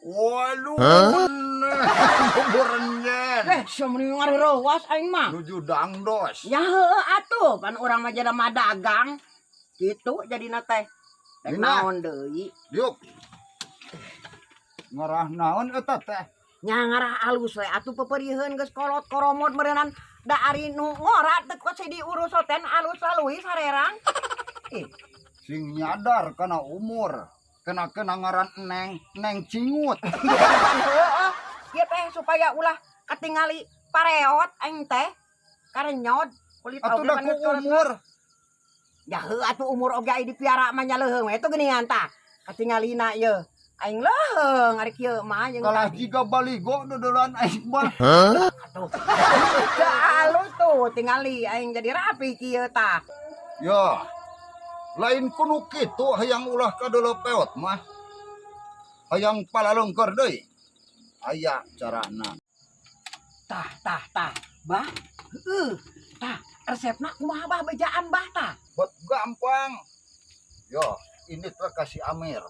Waduh, buburenjen. Semeni ngarirewas aing mah. Nuju dangdos. Ya heueuh atuh, pan urang mah jadi mah dagang. Kitu jadina teh. Rek Dina. naon deui? Yuk. Ngarah naon eta teh? Nya ngarah alus we atuh peperieheun geus kolot koromot meureunnan da ari nu ngorat teu kos diurus ten alus laluis sarerang. Sing nyadar kana umur. Kena ngaran neng cingut. Heeh. Ieu teh supaya ulah katingali pareot aing teh. Karenyod kulit Atuh oge da pan ku geus kolot. umur. Ya heuh atuh umur oge aya dipiara mah nya leuheung we teu geuningan tah. Katingalina ieu. Aing leuheung ari kieu mah jeung Kalah jiga baligo dodolan aing mah. atuh. Da alus tuh tingali aing jadi rapi kieu tah. Ya. Lain kuno kitu hayang ulah kadola peot mah. Hayang palalengker deui. Aya carana. Tah. Bah. Tah, resepna kumaha bah bejaan bah tah. Buat gampang. Yo, ini teh kasih Amir.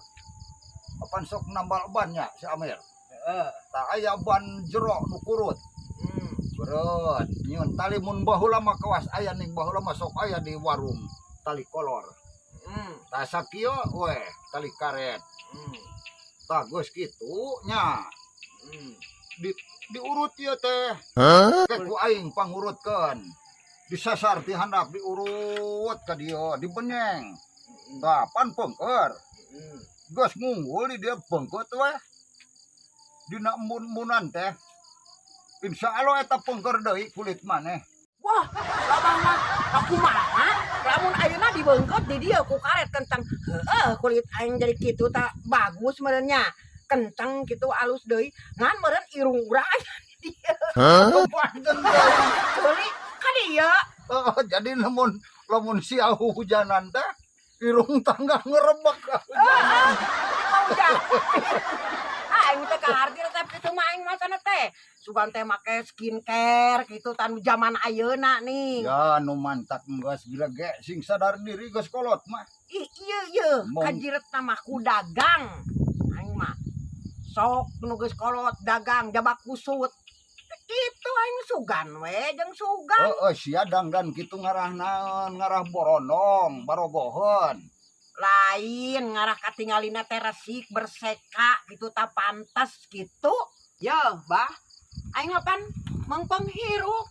Apan sok nambal bannya si Amir. Tak aya ban jero nu kurut. Kurut. Nyun tali mun baheula mah kawas aya ning baheula mah sok aya di warung tali kolor. Tah sakieu we tali karet. Tah geus kitu nya. Diurut ieu teh. Teh ku aing pangurutkeun. Disasar ti handap diurut ka dieu, dibenyeng. Tah pan pengker. Geus ngunggul di dieu pengkeut we. Dina embun-embunan teh. Insyaallah eta pengker deui kulit maneh. Wah, labangna aku mah lamun ayeuna dibeungkeut di dieu ku karet kencang. Heeh, kulit aing jadi kitu tah bagus meureun nya. Kencang kitu alus deui. Ngan meureun irung urang aya di dieu. Panten deui. Ceuli ka dieu. Oh, jadi lamun siau hujanan teh irung tangga ngerebek ka hujanan. Mau hujan. Aing teh kaharti resep kitu mah aing masana teh. Sugan teh make skincare kitu tan zaman ayeuna nih. Ya nu mantap geus grege sing sadar diri geus kolot mah. Ih ieu Mong- kajiretna mah ku dagang. Aing mah sok nu geus kolot dagang jabak kusut. Itu aing sugan we jeung sugan. Sia dangdan kitu ngarah naon, ngarah borondong, barogoheun. Lain ngarah katingalina teh resik berseka gitu tah pantes gitu. Ya, Bah. Aing apan mengpenghirup.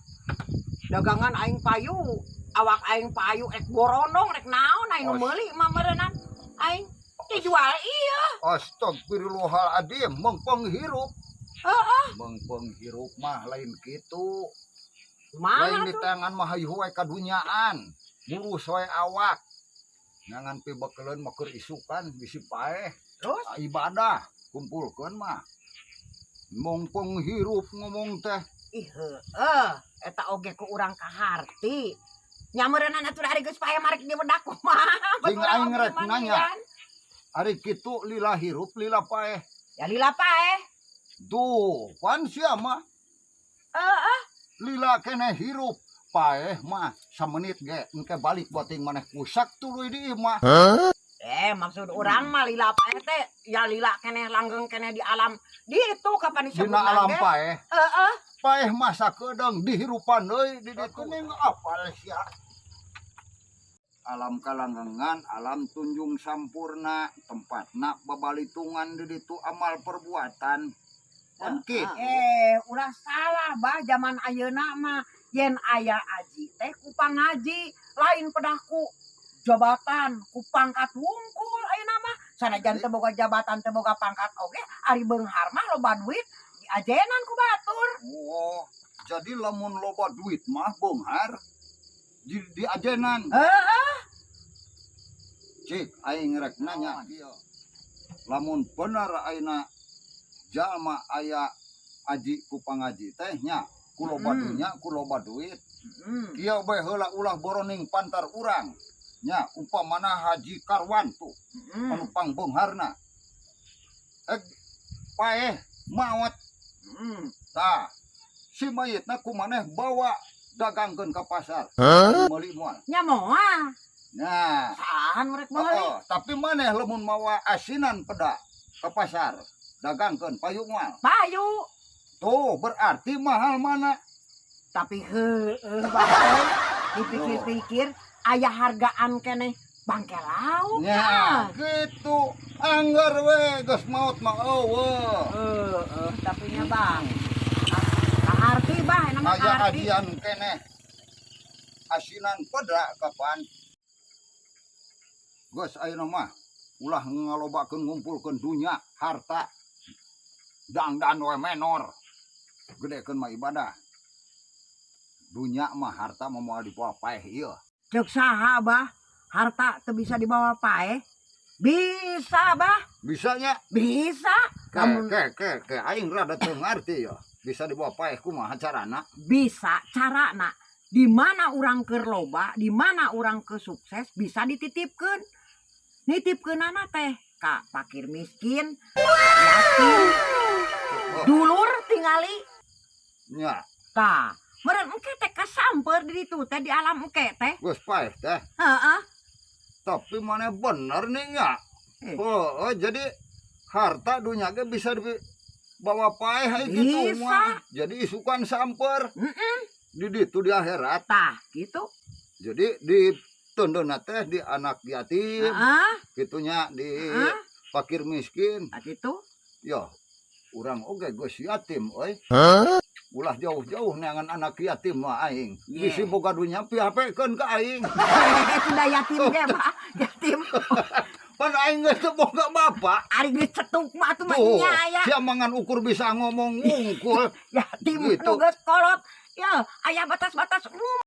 Dagangan aing payu, awak aing payu ek borondong rek naon aing nu meuli mah meureunnan. Aing dijual ieu. Astagfirullahaladzim, mengpenghirup. Heeh. Mengpenghirup mah lain kitu. Kumaha Lain di tuh? tangan mah hayuh we kadunyaan. Mulus we awak. Jangan pi bekeleun mah keur isukan bisi paeh. Terus Ibadah kumpulkeun mah. Mengpenghirup ngomong teh. ih heueuh, eta oge ku urang kaharti. Nya meureunnan atuh hari geus pae marek di bedak kumaha. Sing aing rek nanya. Ari kitu lila hirup lila paeh. Ya lila pae. Duh, pan sia mah Heeh. lila kene hirup paeh mah samenit ge engke balik boting maneh kusak tuluy di imah. Maksud urang mah lila pae teh ya lila keneh langgeng keneh di alam. Di itu kapan disebut Dina alam langgeng? paeh. Heeh. Paeh masa keudang dihirupan deui di ditu ning apal sia. Alam kalanggengan, alam tunjung sampurna, tempatna babalitungan di ditu amal perbuatan. Pan kitu. Ulah salah bah zaman ayeuna mah yen aya aji teh ku pangaji lain pedahku jabatan ku pangkat wungkul ayeuna mah sanajan teu boga jabatan teu boga pangkat oge ari beunghar mah loba duit diajenan ku batur. Oh, jadi lamun loba duit mah beunghar di ajenan. Heeh. Cik, aing rek nanya ieu. Lamun bener ayeuna jalma aya aji ku pangaji teh nya ku loba dunya ku loba duit. Kieu bae heula ulah boroning pantar urang. Nya umpamana Haji Karwan tuh anu pangbeungharna. Paeh maot. Tah, si mayitna kumaneh bawa dagangkeun ka pasar. Meuli moal. Nya moal. Nah, Sahan rek meuli. tapi maneh lamun mawa asinan peda ke pasar. dagangkeun payu moal. Payu. Tuh, berarti mahal mana? Tapi Bah, dipikir-pikir aya hargaan keneh bangke lauk. Ya, gitu. Anggar we geus maot mah eueuh. Tapi nya Bang. Kaharti Bah, nama Aya kaharti. adian keneh. Asinan pedra kapan? Geus ayeuna mah ulah ngalobakeun ngumpulkeun dunya, harta. Dangdan we menor. Gedekeun mah ibadah. Dunya mah harta mah moal dibawa paeh ieu. Ceuk saha Bah? Harta teu bisa dibawa paeh? Bisa Bah, Bisanya bisa. Lamun ke aing rada teu ngarti ya. Bisa dibawa paeh kumaha carana? bisa carana. Di mana urang keur loba, di mana urang keur sukses bisa dititipkeun. Nitipkeunana teh ka fakir miskin, yatim, dulur tingali. Nya, Tah, meureun engke teh kasamper di ditu teh di alam engke teh. geus paeh teh. Heeh. Tapi mana bener nih nya. Oh, jadi harta dunia ge bisa dibawa paeh hai gitu Bisa. mah. Jadi isukan samper di ditu di akhirat. Tah, gitu. Jadi di tondona teh di anak yatim, Heeh. gitunya di Heeh. fakir miskin. Tah gitu. Yo, urang oge geus yatim euy. Ulah jauh-jauh neangan anak yatim mah aing. Yeah. Bisi boga dunya pihapekeun ka aing. Sudah yatim ge, Pak. Yatim. Pan aing geus teu boga bapak. Ari geus cetuk mah atuh mah Tuh, nya aya. sia mangan ukur bisa ngomong ngungkul. Yatim Gitu. nu geus kolot. Ya, aya batas-batas umur.